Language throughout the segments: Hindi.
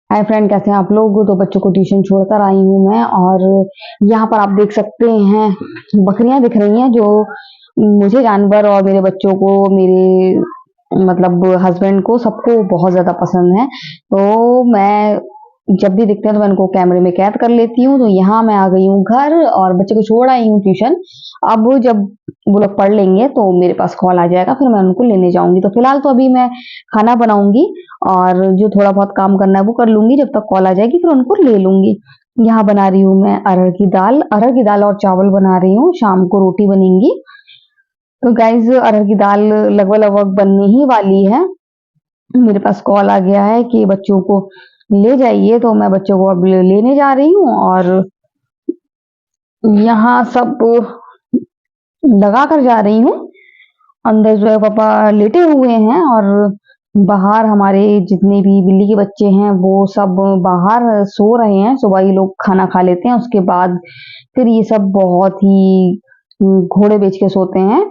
हाय फ्रेंड, कैसे हैं आप लोग। तो बच्चों को ट्यूशन छोड़कर आई हूँ मैं, और यहाँ पर आप देख सकते हैं बकरियां दिख रही हैं, जो मुझे जानवर और मेरे बच्चों को, मेरे मतलब हस्बैंड को, सबको बहुत ज्यादा पसंद है। तो मैं जब भी दिखते हैं तो मैं उनको कैमरे में कैद कर लेती हूँ। तो यहाँ मैं आ गई हूँ घर और बच्चे को छोड़ आई हूँ ट्यूशन। अब जब वो लोग पढ़ लेंगे तो मेरे पास कॉल आ जाएगा, फिर मैं उनको लेने जाऊंगी। तो फिलहाल तो अभी मैं खाना बनाऊंगी और जो थोड़ा बहुत काम करना है वो कर लूंगी, जब तक कॉल आ जाएगी फिर उनको ले लूंगी। यहाँ बना रही हूँ मैं अरहर की दाल और चावल बना रही हूँ, शाम को रोटी बनेंगी। तो गाइज अरहर की दाल लगभग लगभग बनने ही वाली है। मेरे पास कॉल आ गया है कि बच्चों को ले जाइए, तो मैं बच्चों को अब लेने जा रही हूँ। और यहाँ सब लगा कर जा रही हूँ। अंदर जो है पापा लेटे हुए हैं, और बाहर हमारे जितने भी बिल्ली के बच्चे हैं वो सब बाहर सो रहे हैं। सुबह ये लोग खाना खा लेते हैं, उसके बाद फिर ये सब बहुत ही घोड़े बेच के सोते हैं।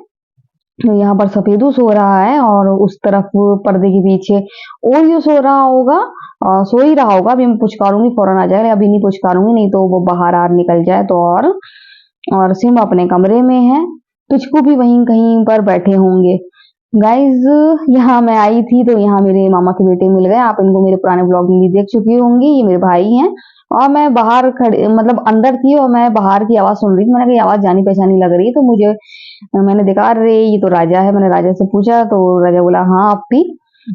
तो यहाँ पर सफेदू सो रहा है, और उस तरफ पर्दे के पीछे ओरियो सो रहा होगा, सो ही रहा होगा। अभी मैं पुचकारूंगी फौरन आ जाएगा, अभी नहीं पुचकारूंगी, नहीं तो वो बाहर आ निकल जाए तो। और सिम अपने कमरे में है, पिचकू भी वहीं कहीं पर बैठे होंगे। गाइज यहाँ मैं आई थी तो यहाँ मेरे मामा के बेटे मिल गए। आप इनको मेरे पुराने ब्लॉग में भी देख चुकी होंगी, ये मेरे भाई हैं। और मैं बाहर खड़े, मतलब अंदर थी और मैं बाहर की आवाज सुन रही थी। मैंने कहा आवाज जानी पहचानी लग रही है, तो मुझे मैंने देखा, अरे ये तो राजा है। मैंने राजा से पूछा तो राजा बोला हाँ अपी,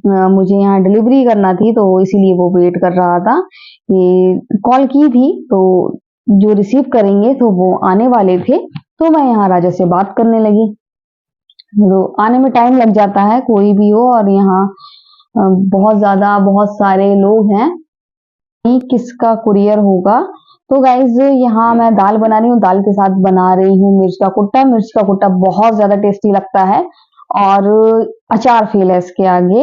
मुझे यहाँ डिलीवरी करना थी, तो इसीलिए वो वेट कर रहा था। कि कॉल की थी तो जो रिसीव करेंगे तो वो आने वाले थे, तो मैं यहाँ राजा से बात करने लगी। तो आने में टाइम लग जाता है, कोई भी हो। और यहाँ बहुत सारे लोग हैं, किसका कुरियर होगा। तो गाइज यहाँ मैं दाल बना रही हूँ, दाल के साथ बना रही हूँ मिर्च का कुट्टा। मिर्च का कुट्टा बहुत ज्यादा टेस्टी लगता है। और अचार फेल है इसके आगे,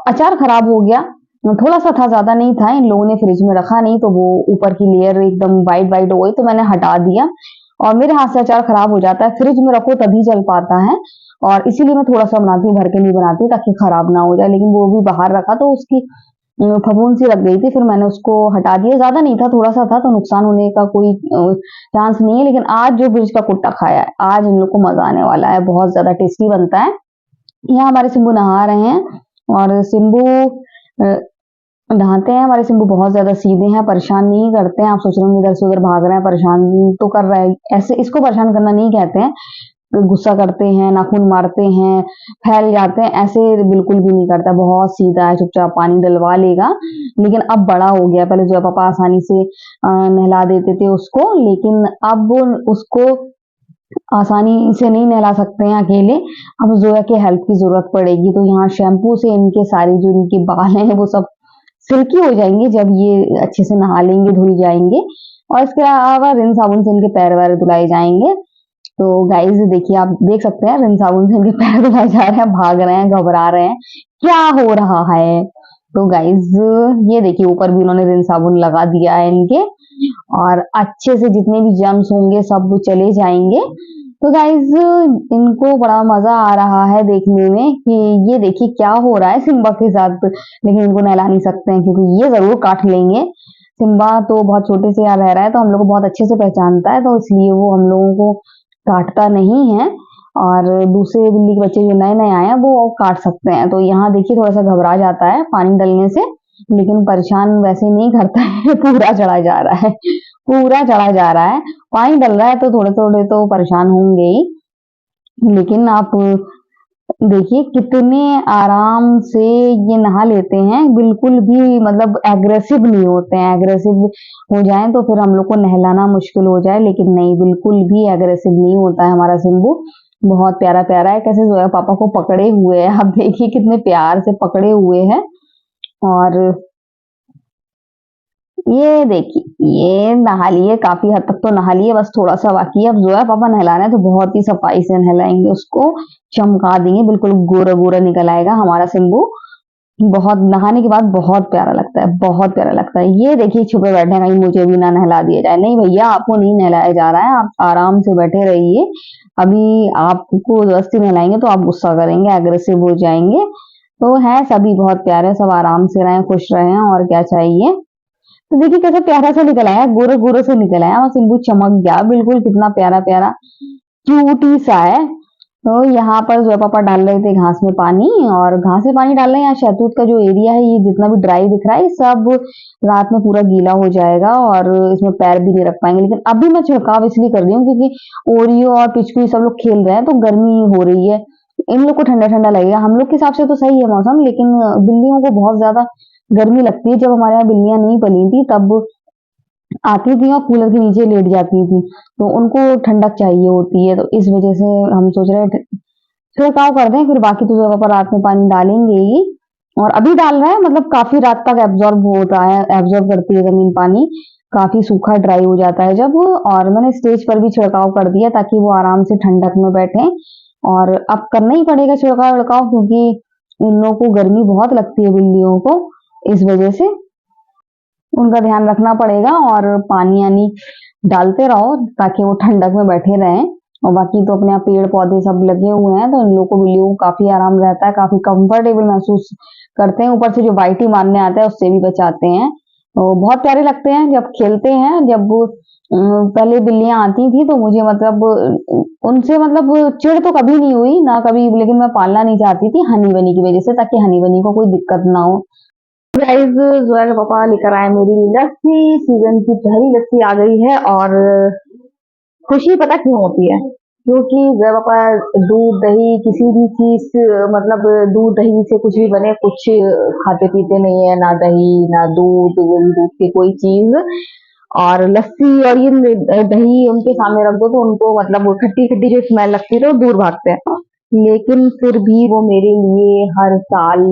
अचार खराब हो गया, थोड़ा सा था, ज्यादा नहीं था। इन लोगों ने फ्रिज में रखा नहीं, तो वो ऊपर की लेयर एकदम वाइट वाइट हो गई, तो मैंने हटा दिया। और मेरे हाथ से अचार खराब हो जाता है, फ्रिज में रखो तभी चल पाता है। और इसीलिए मैं थोड़ा सा बनाती हूँ, भर के नहीं बनाती ताकि खराब ना हो जाए। लेकिन वो भी बाहर रखा तो उसकी फफूंद सी लग गई थी, फिर मैंने उसको हटा दिया। ज्यादा नहीं था, थोड़ा सा था, तो नुकसान होने का कोई चांस नहीं है। लेकिन आज जो ब्रिज का कुट्टा खाया है, आज इन लोग को मजा आने वाला है, बहुत ज्यादा टेस्टी बनता है। यहाँ हमारे सिंबू नहा रहे हैं, और सिंबू नहाते हैं। हमारे सिंबू बहुत ज्यादा सीधे हैं, परेशान नहीं करते हैं। आप सोच रहे होंगे इधर से उधर भाग रहे हैं, परेशान तो कर रहे हैं, ऐसे इसको परेशान करना नहीं कहते हैं। गुस्सा करते हैं, नाखून मारते हैं, फैल जाते हैं, ऐसे बिल्कुल भी नहीं करता। बहुत सीधा है, चुपचाप पानी डलवा लेगा। लेकिन अब बड़ा हो गया, पहले जो है पापा आसानी से नहला देते थे उसको, लेकिन अब उसको आसानी से नहीं नहला सकते हैं अकेले। अब जोया के हेल्प की जरूरत पड़ेगी। तो यहाँ शैम्पू से इनके सारे जो इनके बाल हैं वो सब सिल्की हो जाएंगे जब ये अच्छे से नहा लेंगे, धुल जाएंगे। और इसके अलावा रिन साबुन से इनके पैर वैर धुलाए जाएंगे। तो गाइज देखिए, आप देख सकते हैं रिन साबुन से इनके पैर धुलाए जा रहे हैं, भाग रहे हैं, घबरा रहे हैं, क्या हो रहा है। तो गाइज ये देखिए, ऊपर भी उन्होंने रिन साबुन लगा दिया है इनके, और अच्छे से जितने भी जर्म्स होंगे सब चले जाएंगे। तो गाइज इनको बड़ा मजा आ रहा है देखने में कि ये देखिए क्या हो रहा है सिम्बा के साथ। लेकिन इनको नहला नहीं सकते हैं, क्योंकि ये जरूर काट लेंगे। सिम्बा तो बहुत छोटे से यहाँ रह रहा है, तो हम लोग को बहुत अच्छे से पहचानता है, तो इसलिए वो हम लोगों को काटता नहीं है। और दूसरे बिल्ली के बच्चे जो नए नए आए हैं वो काट सकते हैं। तो यहाँ देखिए थोड़ा सा घबरा जाता है पानी डलने से, लेकिन परेशान वैसे नहीं करता है। पूरा चढ़ा जा रहा है, पूरा चढ़ा जा रहा है। पानी डल रहा है तो थोड़े थोड़े तो परेशान होंगे ही, लेकिन आप देखिए कितने आराम से ये नहा लेते हैं। बिल्कुल भी मतलब एग्रेसिव नहीं होते हैं। एग्रेसिव हो जाएं तो फिर हम लोग को नहलाना मुश्किल हो जाए, लेकिन नहीं, बिल्कुल भी एग्रेसिव नहीं होता है हमारा सिंबू। बहुत प्यारा प्यारा है, कैसे जो है पापा को पकड़े हुए है। आप देखिए कितने प्यार से पकड़े हुए हैं। और ये देखिए, ये नहा लिए, काफी हद तक तो नहा लिए, बस थोड़ा सा बाकी है। अब जो है पापा नहलाना है तो बहुत ही सफाई से नहलाएंगे उसको, चमका देंगे, बिल्कुल गोरा गोरा निकल आएगा हमारा सिंबू। बहुत नहाने के बाद बहुत प्यारा लगता है, बहुत प्यारा लगता है। ये देखिए छुपे बैठे हैं, कहीं मुझे भी ना नहला दिया जाए। नहीं भैया, आपको नहीं नहलाया जा रहा है, आप आराम से बैठे रहिए। अभी आपको जबरदस्ती नहलाएंगे तो आप गुस्सा करेंगे, एग्रेसिव हो जाएंगे। तो है, सभी बहुत प्यारे, सब आराम से रहें, खुश रहें, और क्या चाहिए। तो देखिए कैसा प्यारा सा निकल आया, गोरे गोरे से निकल आया और सिंबू चमक गया बिल्कुल, कितना प्यारा प्यारा क्यूटी सा है। तो यहाँ पर जो है पापा डाल रहे थे घास में पानी, और घास में पानी डाल रहे हैं। यहाँ शहतूत का जो एरिया है, ये जितना भी ड्राई दिख रहा है, ये सब रात में पूरा गीला हो जाएगा और इसमें पैर भी नहीं रख पाएंगे। लेकिन अभी मैं छिड़काव इसलिए कर रही हूँ क्योंकि ओरियो और पिचकू सब लोग खेल रहे हैं, तो गर्मी हो रही है, इन लोग को ठंडा ठंडा लगेगा। हम लोग के हिसाब से तो सही है मौसम, लेकिन बिल्लियों को बहुत ज्यादा गर्मी लगती है। जब हमारे यहाँ बिल्लियां नहीं पली थी तब आती थी और कूलर के नीचे लेट जाती थी, तो उनको ठंडक चाहिए होती है। तो इस वजह से हम सोच रहे हैं छिड़काव कर दें, फिर बाकी तो जगह पर रात में पानी डालेंगे ही। और अभी डाल रहे हैं, मतलब काफी रात तक एब्जॉर्ब होता है, एब्जॉर्ब करती है जमीन पानी, काफी सूखा ड्राई हो जाता है जब। और मैंने स्टेज पर भी छिड़काव कर दिया ताकि वो आराम से ठंडक में बैठे। और अब करना ही पड़ेगा छिड़काव विड़काव, क्योंकि उन लोगों को गर्मी बहुत लगती है बिल्लियों को, इस वजह से उनका ध्यान रखना पड़ेगा। और पानी यानी डालते रहो ताकि वो ठंडक में बैठे रहें। और बाकी तो अपने यहाँ पेड़ पौधे सब लगे हुए हैं, तो इन लोगों को बिल्लियों को काफी आराम रहता है, काफी कंफर्टेबल महसूस करते हैं। ऊपर से जो बाइटी मारने आता है उससे भी बचाते हैं। तो बहुत प्यारे लगते हैं जब खेलते हैं। जब पहले बिल्लियां आती थी तो मुझे मतलब उनसे मतलब चिढ़ तो कभी नहीं हुई ना कभी, लेकिन मैं पालना नहीं चाहती थी हनी बनी की वजह से, ताकि हनी बनी को कोई दिक्कत ना हो। गाइस जोया के पापा लेकर आए मेरी लस्सी, सीजन की पहली लस्सी आ गई है। और खुशी पता क्यों होती है? क्योंकि जब अपन दूध दही किसी भी चीज, मतलब दूध दही से कुछ भी बने, कुछ खाते पीते नहीं है, ना दही ना दूध, दूध की कोई चीज। और लस्सी और ये दही उनके सामने रख दो तो उनको मतलब खट्टी खट्टी जो स्मेल लगती है तो वो दूर भागते हैं। लेकिन फिर भी वो मेरे लिए हर साल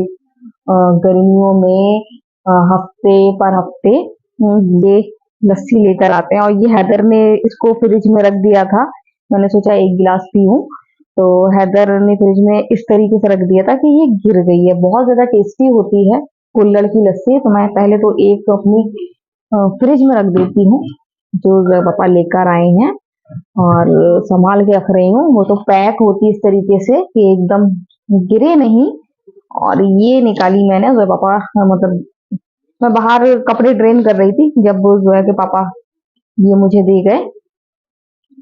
गर्मियों में हफ्ते पर हफ्ते ये लस्सी लेकर आते हैं। और ये हैदर ने इसको फ्रिज में रख दिया था, मैंने सोचा एक गिलास पीऊं, तो हैदर ने फ्रिज में इस तरीके से रख दिया था कि ये गिर गई है। बहुत ज्यादा टेस्टी होती है कुल्हड़ की लस्सी, तो मैं पहले तो एक अपनी फ्रिज में रख देती हूँ जो पापा लेकर आए हैं, और संभाल के रख रही हूँ। वो तो पैक होती है इस तरीके से कि एकदम गिरे नहीं। और ये निकाली मैंने जो पापा, मतलब मैं बाहर कपड़े ड्रेन कर रही थी जब जोया के पापा ये मुझे दे गए,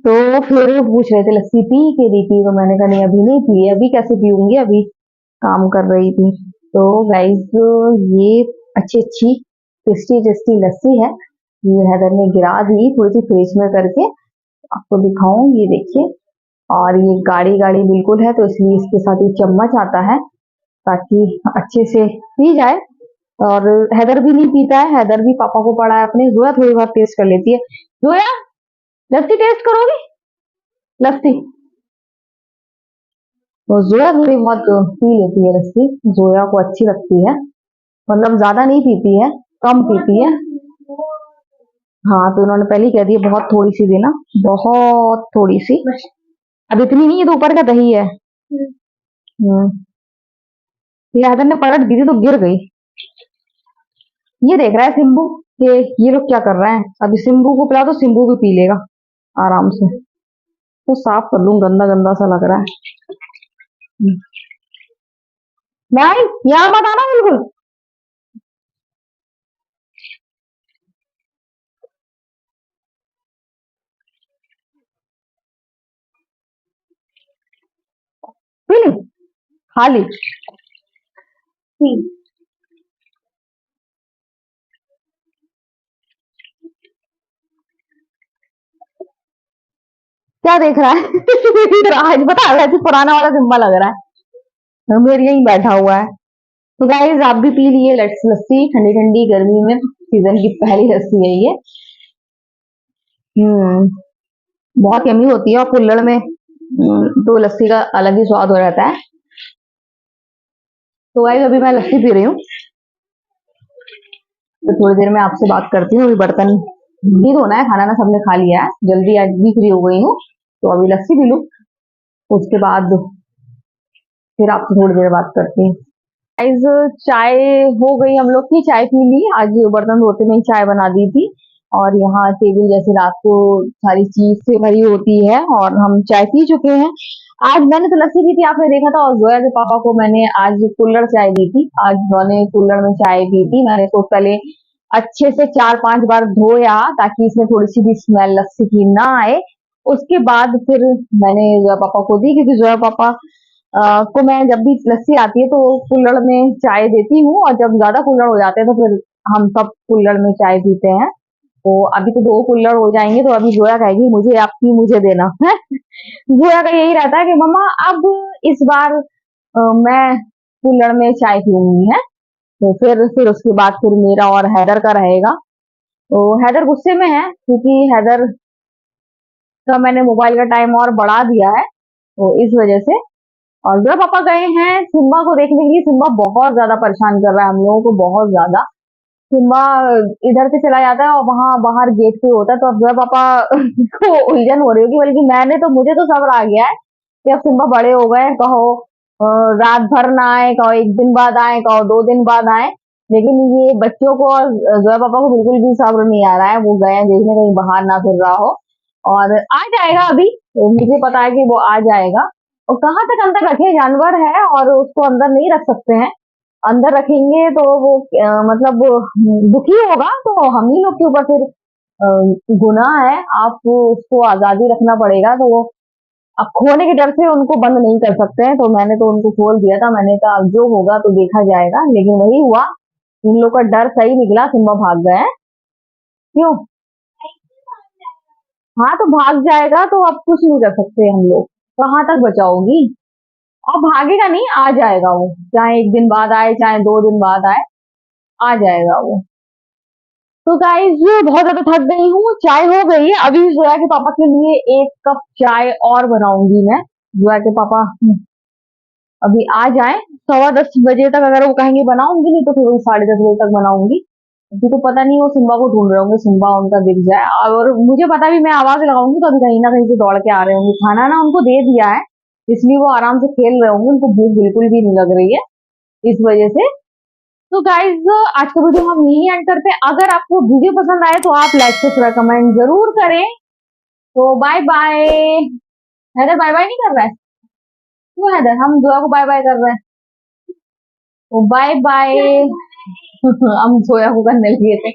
तो फिर वो पूछ रहे थे लस्सी पी के दी थी, तो मैंने कहा नहीं अभी नहीं पी, अभी कैसे पीऊंगी, अभी काम कर रही थी। तो गाइस ये अच्छी अच्छी टेस्टी टेस्टी लस्सी है, ये हैदर ने गिरा दी थोड़ी सी फ्रिज में करके, आपको दिखाऊं ये देखिए। और ये गाढ़ी गाढ़ी बिल्कुल है, तो इसलिए इसके साथ ये चम्मच आता है ताकि अच्छे से पी जाए। और हैदर भी नहीं पीता है, हैदर भी पापा को पड़ा है अपने। जोया थोड़ी बहुत टेस्ट कर लेती है। जोया लस्सी टेस्ट करोगी? लस्सी तो जोया थोड़ी बहुत पी लेती है लस्सी, जोया को अच्छी लगती है, मतलब ज्यादा नहीं पीती है, कम पीती है। हाँ तो उन्होंने पहले ही कह दिया बहुत थोड़ी सी देना, बहुत थोड़ी सी, अब इतनी नहीं है, तो ऊपर का दही है। हम्म, ये हैदर ने पलट दी थी तो गिर गई। ये देख रहा है सिम्बू कि ये लोग क्या कर रहे हैं, अभी सिम्बू को पिला तो सिम्बू भी पी लेगा आराम से। तो साफ कर लूं, गंदा गंदा सा लग रहा है। नहीं यहाँ मत आना बिल्कुल। पी ली, खा ली। क्या देख रहा है? आज बता, वैसे पुराना वाला सिम्बा लग रहा है, मेरे यही बैठा हुआ है। तो गाइस आप भी पी लिए लस्सी ठंडी ठंडी गर्मी में, सीजन की पहली लस्सी है ये। हम्म, बहुत यमी होती है, और कुल्हड़ में तो लस्सी का अलग ही स्वाद हो रहता है। तो गाइस अभी मैं लस्सी पी रही हूँ, तो थोड़ी देर में आपसे बात करती हूँ। अभी बर्तन भी धोना है, खाना ना सबने खा लिया है, जल्दी आज भी फ्री हो गई हूँ, तो अभी लस्सी पी लूँ, उसके बाद फिर आपसे थोड़ी देर बात करती हूँ। गाइस चाय हो गई हम लोग की, चाय पी ली, आज बर्तन धोते में ही चाय बना दी थी। और यहाँ टेबल जैसे रात को सारी चीज से भरी होती है, और हम चाय पी चुके हैं। आज मैंने तो लस्सी पी थी, आपने देखा था, और जोया के पापा को मैंने आज कुल्हड़ चाय दी थी। आज उन्होंने कुल्हड़ में चाय पी थी, मैंने तो पहले अच्छे से 4-5 बार धोया ताकि इसमें थोड़ी-सी भी स्मेल लस्सी की ना आए। उसके बाद फिर मैंने जोया पापा को दी, क्योंकि जोया पापा को मैं जब भी लस्सी आती है तो कुल्हड़ में चाय देती हूँ, और जब ज़्यादा कुल्हड़ हो जाते हैं तो फिर हम सब कुल्हड़ में चाय पीते हैं। तो अभी तो 2 कुल्हड़ हो जाएँगे, तो अभी जोया कहेगी मुझे आपकी मुझे देना। हैं? जोया का यही रहता है कि मम्मा अब इस बार मैं कुल्हड़ में चाय पीऊँगी, हैं? तो फिर उसके बाद फिर मेरा और हैदर का रहेगा। तो हैदर गुस्से में है, क्योंकि हैदर का मैंने मोबाइल का टाइम और बढ़ा दिया है, तो इस वजह से। और जब पापा गए हैं सिम्बा को देखने के लिए, सिम्बा बहुत ज्यादा परेशान कर रहा है हम लोगों को, बहुत ज्यादा। सिम्बा इधर से चला जाता है और वहां बाहर गेट पे होता है, तो अब जब पापा को उलझन हो रही होगी, बल्कि मुझे तो सब्र आ गया है कि अब सिम्बा बड़े हो गए, कहो अ, रात भर ना आए, कहो एक दिन बाद आए, कहो 2 दिन बाद आए। लेकिन ये बच्चों को और जोया पापा को बिल्कुल भी सब्र नहीं आ रहा है, वो गए हैं देखने कहीं बाहर ना फिर रहा हो। और आ जाएगा अभी, तो मुझे पता है कि वो आ जाएगा। और कहाँ तक अंदर रखे, जानवर है और उसको अंदर नहीं रख सकते हैं। अंदर रखेंगे तो वो मतलब वो दुखी होगा, तो हम ही लोग के ऊपर फिर गुनाह है। आप उसको आजादी रखना पड़ेगा, तो वो अब खोने के डर से उनको बंद नहीं कर सकते हैं। तो मैंने तो उनको खोल दिया था, मैंने कहा अब जो होगा तो देखा जाएगा। लेकिन वही हुआ, इन लोग का डर सही निकला, सिम्बा भाग गए हैं। क्यों? हाँ, तो भाग जाएगा तो अब कुछ नहीं कर सकते हम लोग। कहाँ तक बचाओगी? और भागेगा नहीं, आ जाएगा वो, चाहे एक दिन बाद आए चाहे 2 दिन बाद आए, आ जाएगा वो। तो गाइज बहुत ज्यादा थक गई हूँ, चाय हो गई है। अभी जोया के पापा के लिए 1 कप चाय और बनाऊंगी मैं। जोया के पापा अभी आ जाए 10:15 बजे तक, अगर वो कहेंगे बनाऊंगी, नहीं तो फिर वही 10:30 बजे तक बनाऊंगी। अभी तो पता नहीं वो सिम्बा को ढूंढ रहे होंगे, सिम्बा उनका दिख जाए, और मुझे पता भी मैं आवाज लगाऊंगी तो अभी कहीं ना कहीं से दौड़ के आ रहे होंगे। खाना ना उनको दे दिया है, इसलिए वो आराम से खेल रहे होंगे, उनको भूख बिल्कुल भी नहीं लग रही है इस वजह से। तो गाइज आज का वीडियो हम यही एंड करते हैं। अगर आपको वीडियो पसंद आए तो आप लाइक से कमेंट जरूर करें। तो bye bye. Haider bye bye नहीं कर रहा है? क्यों हैदर, हम जोया को बाय बाय कर रहे हैं। तो बाय बाय। हम जोया को करने लगे थे।